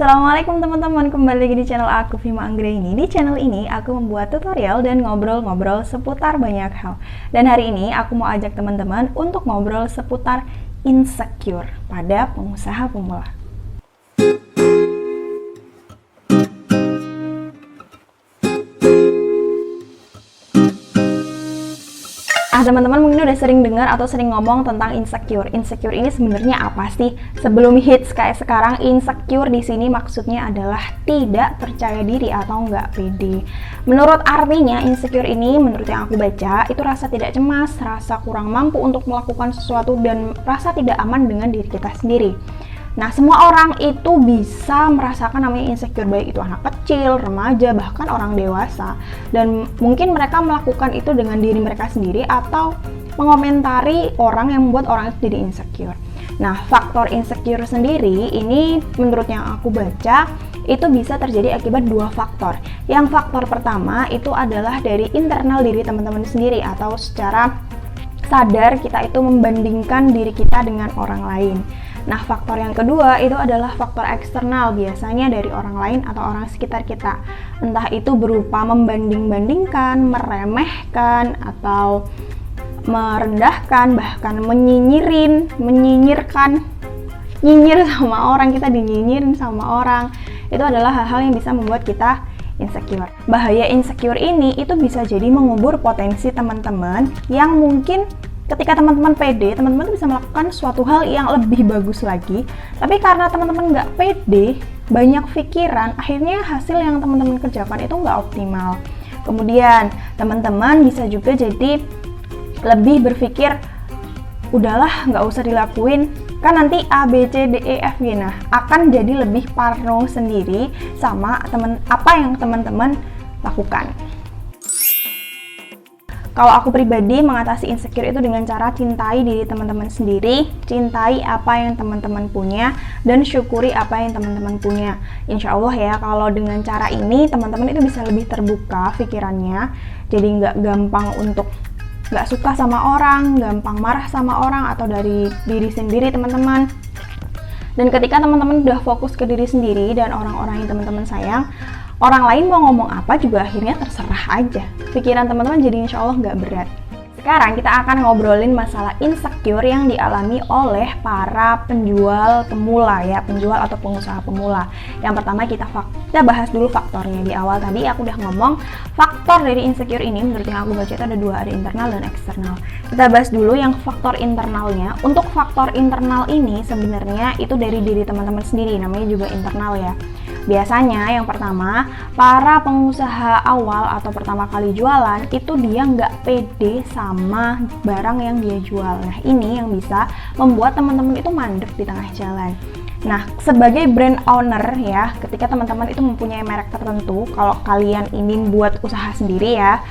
Assalamualaikum teman-teman, kembali lagi di channel aku, Vima Anggraini. Di channel ini aku membuat tutorial dan ngobrol-ngobrol seputar banyak hal. Dan hari ini aku mau ajak teman-teman untuk ngobrol seputar insecure pada pengusaha pemula. Teman-teman mungkin udah sering dengar atau sering ngomong tentang insecure. Insecure ini sebenarnya apa sih? Sebelum hits kayak sekarang, insecure di sini maksudnya adalah tidak percaya diri atau nggak pede. Menurut artinya, insecure ini menurut yang aku baca, itu rasa tidak cemas, rasa kurang mampu untuk melakukan sesuatu, dan rasa tidak aman dengan diri kita sendiri. Nah, semua orang itu bisa merasakan namanya insecure, baik itu anak kecil, remaja, bahkan orang dewasa. Dan mungkin mereka melakukan itu dengan diri mereka sendiri atau mengomentari orang yang membuat orang itu jadi insecure. Nah, faktor insecure sendiri ini menurut yang aku baca itu bisa terjadi akibat dua faktor. Yang faktor pertama itu adalah dari internal diri teman-teman sendiri, atau secara sadar kita itu membandingkan diri kita dengan orang lain. Nah, faktor yang kedua itu adalah faktor eksternal, biasanya dari orang lain atau orang sekitar kita. Entah itu berupa membanding-bandingkan, meremehkan, atau merendahkan, bahkan menyinyirkan, nyinyir sama orang, kita dinyinyirin sama orang. Itu adalah hal-hal yang bisa membuat kita insecure. Bahaya insecure ini itu bisa jadi mengubur potensi teman-teman yang mungkin ketika teman-teman pede, teman-teman bisa melakukan suatu hal yang lebih bagus lagi. Tapi karena teman-teman nggak pede, banyak pikiran, akhirnya hasil yang teman-teman kerjakan itu nggak optimal. Kemudian, teman-teman bisa juga jadi lebih berpikir, udahlah nggak usah dilakuin, kan nanti A, B, C, D, E, F, G. Nah, akan jadi lebih parno sendiri sama apa yang teman-teman lakukan. Kalau aku pribadi mengatasi insecure itu dengan cara cintai diri teman-teman sendiri, cintai apa yang teman-teman punya, dan syukuri apa yang teman-teman punya. Insya Allah ya, kalau dengan cara ini teman-teman itu bisa lebih terbuka pikirannya, jadi nggak gampang untuk nggak suka sama orang, gampang marah sama orang, atau dari diri sendiri teman-teman. Dan ketika teman-teman udah fokus ke diri sendiri dan orang-orang yang teman-teman sayang, orang lain mau ngomong apa juga akhirnya terserah aja. Pikiran teman-teman jadi insya Allah nggak berat. Sekarang kita akan ngobrolin masalah insecure yang dialami oleh para penjual pemula ya, penjual atau pengusaha pemula. Yang pertama kita bahas dulu faktornya. Di awal tadi aku udah ngomong faktor dari insecure ini menurut yang aku baca itu ada dua, ada internal dan eksternal. Kita bahas dulu yang faktor internalnya. Untuk faktor internal ini sebenarnya itu dari diri teman-teman sendiri, namanya juga internal ya. Biasanya yang pertama, para pengusaha awal atau pertama kali jualan itu dia nggak pede sama barang yang dia jual. Nah, ini yang bisa membuat teman-teman itu mandek di tengah jalan. Nah, sebagai brand owner ya, ketika teman-teman itu mempunyai merek tertentu, kalau kalian ingin buat usaha sendiri ya,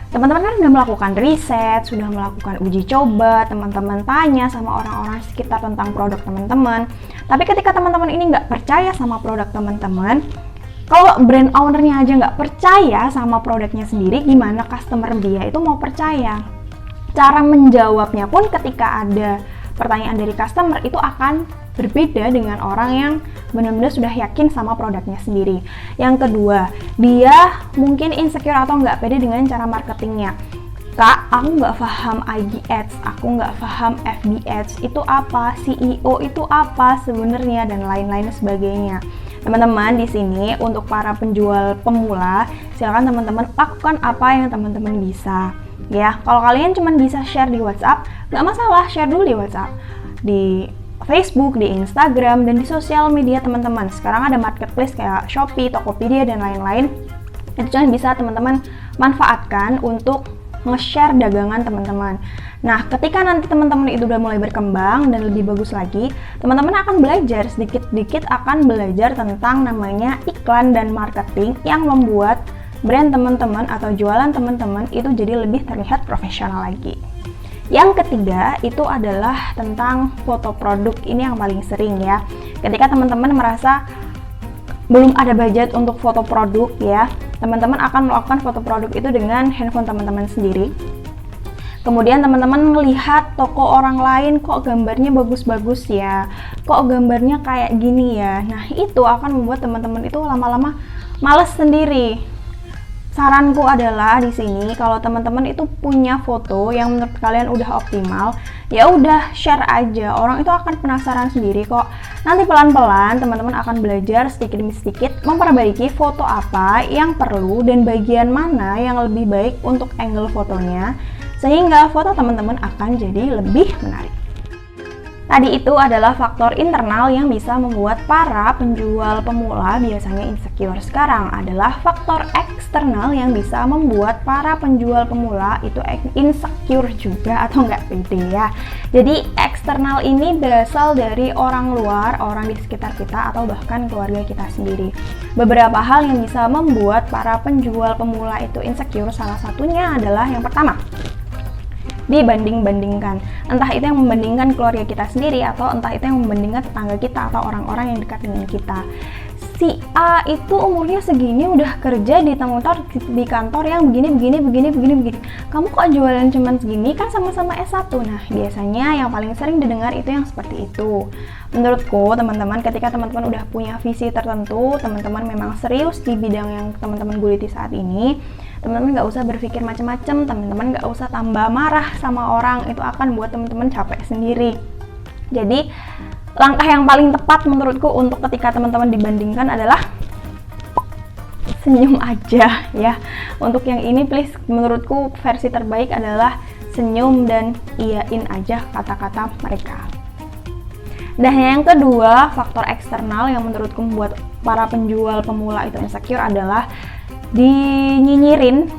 teman-teman kan sudah melakukan riset, sudah melakukan uji coba, teman-teman tanya sama orang-orang sekitar tentang produk teman-teman. Tapi ketika teman-teman ini nggak percaya sama produk teman-teman, kalau brand ownernya aja nggak percaya sama produknya sendiri, gimana customer dia itu mau percaya? Cara menjawabnya pun ketika ada pertanyaan dari customer itu akan berbeda dengan orang yang benar-benar sudah yakin sama produknya sendiri. Yang kedua, dia mungkin insecure atau nggak pede dengan cara marketingnya. Kak, aku nggak paham IG Ads, aku nggak paham FB Ads, itu apa, CEO itu apa sebenarnya, dan lain-lain sebagainya. Teman-teman di sini untuk para penjual pemula, silakan teman-teman lakukan apa yang teman-teman bisa. Ya, kalau kalian cuma bisa share di WhatsApp, nggak masalah, share dulu di WhatsApp, di Facebook, di Instagram, dan di sosial media teman-teman. Sekarang ada marketplace kayak Shopee, Tokopedia, dan lain-lain. Itu jangan bisa teman-teman manfaatkan untuk nge-share dagangan teman-teman. Nah, ketika nanti teman-teman itu udah mulai berkembang dan lebih bagus lagi, teman-teman akan belajar, sedikit-sedikit akan belajar tentang namanya iklan dan marketing yang membuat brand teman-teman atau jualan teman-teman itu jadi lebih terlihat profesional lagi. Yang ketiga itu adalah tentang foto produk. Ini yang paling sering ya. Ketika teman-teman merasa belum ada budget untuk foto produk ya, teman-teman akan melakukan foto produk itu dengan handphone teman-teman sendiri. Kemudian teman-teman melihat toko orang lain kok gambarnya bagus-bagus ya, kok gambarnya kayak gini ya. Nah, itu akan membuat teman-teman itu lama-lama males sendiri. Saranku adalah di sini kalau teman-teman itu punya foto yang menurut kalian udah optimal, ya udah share aja. Orang itu akan penasaran sendiri kok. Nanti pelan-pelan teman-teman akan belajar sedikit demi sedikit memperbaiki foto apa yang perlu dan bagian mana yang lebih baik untuk angle fotonya, sehingga foto teman-teman akan jadi lebih menarik. Tadi itu adalah faktor internal yang bisa membuat para penjual pemula biasanya insecure. Sekarang adalah faktor eksternal yang bisa membuat para penjual pemula itu insecure juga atau nggak pede ya. Jadi eksternal ini berasal dari orang luar, orang di sekitar kita atau bahkan keluarga kita sendiri. Beberapa hal yang bisa membuat para penjual pemula itu insecure, salah satunya adalah yang pertama, dibanding-bandingkan. Entah itu yang membandingkan keluarga kita sendiri atau entah itu yang membandingkan tetangga kita atau orang-orang yang dekat dengan kita. Si A itu umurnya segini udah kerja di kantor yang begini. Kamu kok jualan cuman segini, kan sama-sama S1. Nah, biasanya yang paling sering didengar itu yang seperti itu. Menurutku, teman-teman, ketika teman-teman udah punya visi tertentu, teman-teman memang serius di bidang yang teman-teman guliti saat ini, teman-teman nggak usah berpikir macam-macam, teman-teman nggak usah tambah marah sama orang, itu akan buat teman-teman capek sendiri. Jadi langkah yang paling tepat menurutku untuk ketika teman-teman dibandingkan adalah senyum aja ya. Untuk yang ini please, menurutku versi terbaik adalah senyum dan iyain aja kata-kata mereka. Dan yang kedua, faktor eksternal yang menurutku membuat para penjual pemula itu insecure adalah dinyinyirin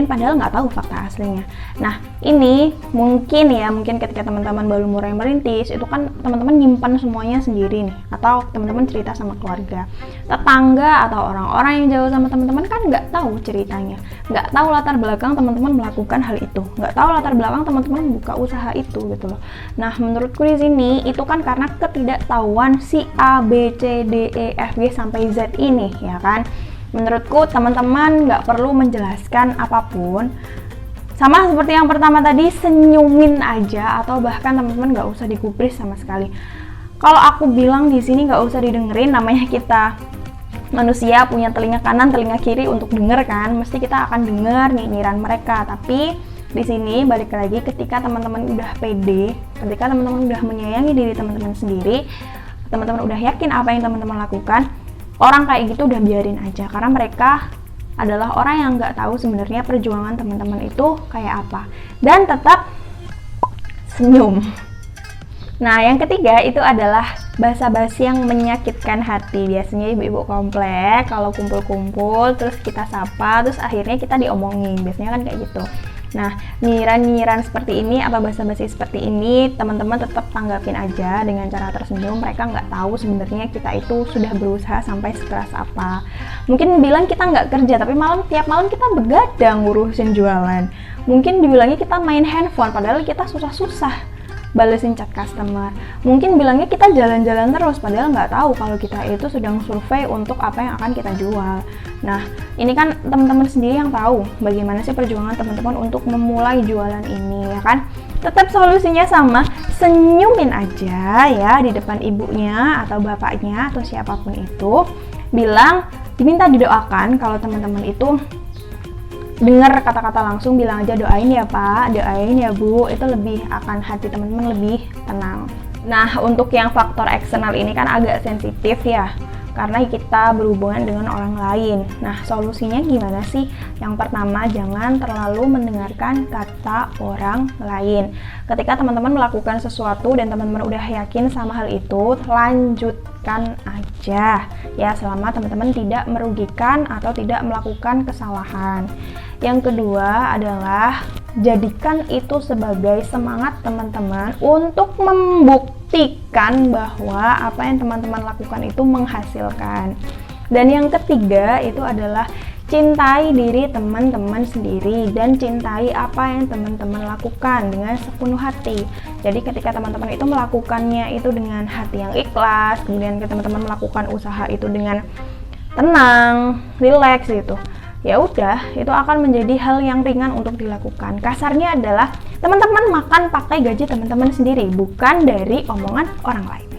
padahal nggak tahu fakta aslinya. Nah, ini mungkin ketika teman-teman baru mulai merintis, itu kan teman-teman nyimpan semuanya sendiri nih, atau teman-teman cerita sama keluarga, tetangga atau orang-orang yang jauh sama teman-teman kan nggak tahu ceritanya, nggak tahu latar belakang teman-teman melakukan hal itu, nggak tahu latar belakang teman-teman buka usaha itu gitu loh. Nah, menurutku di sini itu kan karena ketidaktahuan si A, B, C, D, E, F, G sampai Z ini ya kan. Menurutku teman-teman nggak perlu menjelaskan apapun. Sama seperti yang pertama tadi, senyumin aja atau bahkan teman-teman nggak usah digubris sama sekali. Kalau aku bilang di sini nggak usah didengerin, namanya kita manusia punya telinga kanan, telinga kiri untuk denger kan, mesti kita akan denger nyinyiran mereka. Tapi di sini balik lagi, ketika teman-teman udah pede, ketika teman-teman udah menyayangi diri teman-teman sendiri, teman-teman udah yakin apa yang teman-teman lakukan, orang kayak gitu udah biarin aja, karena mereka adalah orang yang nggak tahu sebenarnya perjuangan teman-teman itu kayak apa. Dan tetap senyum. Nah, yang ketiga itu adalah basa-basi yang menyakitkan hati. Biasanya ibu-ibu komplek kalau kumpul-kumpul terus kita sapa, terus akhirnya kita diomongin. Biasanya kan kayak gitu. Nah, nyinyiran-nyinyiran seperti ini atau basa-basi seperti ini, teman-teman tetap tanggapin aja dengan cara tersenyum. Mereka nggak tahu sebenarnya kita itu sudah berusaha sampai sekeras apa. Mungkin bilang kita nggak kerja, tapi tiap malam kita begadang ngurusin jualan. Mungkin dibilangnya kita main handphone, padahal kita susah-susah balesin chat customer. Mungkin bilangnya kita jalan-jalan terus, padahal nggak tahu kalau kita itu sedang survei untuk apa yang akan kita jual. Nah, ini kan teman-teman sendiri yang tahu bagaimana sih perjuangan teman-teman untuk memulai jualan ini, ya kan? Tetap solusinya sama, senyumin aja ya di depan ibunya atau bapaknya atau siapapun itu. Diminta didoakan. Kalau teman-teman itu dengar kata-kata langsung, bilang aja doain ya Pak, doain ya Bu, itu lebih akan hati teman-teman lebih tenang. Nah, untuk yang faktor eksternal ini kan agak sensitif ya, karena kita berhubungan dengan orang lain. Nah, solusinya gimana sih? Yang pertama, jangan terlalu mendengarkan kata orang lain. Ketika teman-teman melakukan sesuatu dan teman-teman udah yakin sama hal itu, lanjutkan aja ya, selama teman-teman tidak merugikan atau tidak melakukan kesalahan. Yang kedua adalah jadikan itu sebagai semangat teman-teman untuk membuktikan bahwa apa yang teman-teman lakukan itu menghasilkan. Dan yang ketiga itu adalah cintai diri teman-teman sendiri dan cintai apa yang teman-teman lakukan dengan sepenuh hati. Jadi ketika teman-teman itu melakukannya itu dengan hati yang ikhlas, kemudian teman-teman melakukan usaha itu dengan tenang, rileks gitu, ya udah, itu akan menjadi hal yang ringan untuk dilakukan. Kasarnya adalah teman-teman makan pakai gaji teman-teman sendiri, bukan dari omongan orang lain.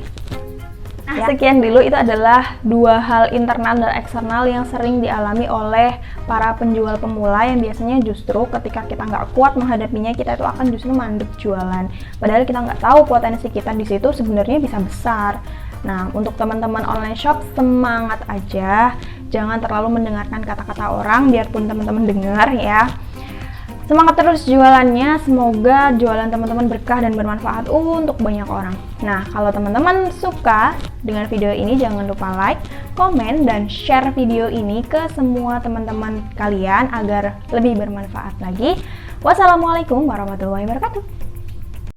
ya. Sekian dulu, itu adalah dua hal internal dan eksternal yang sering dialami oleh para penjual pemula yang biasanya justru ketika kita nggak kuat menghadapinya, kita itu akan justru mandek jualan. Padahal kita nggak tahu potensi kita di situ sebenarnya bisa besar. Nah, untuk teman-teman online shop, semangat aja. Jangan terlalu mendengarkan kata-kata orang, biarpun teman-teman dengar ya. Semangat terus jualannya, semoga jualan teman-teman berkah dan bermanfaat untuk banyak orang. Nah, kalau teman-teman suka dengan video ini, jangan lupa like, komen, dan share video ini ke semua teman-teman kalian agar lebih bermanfaat lagi. Wassalamualaikum warahmatullahi wabarakatuh.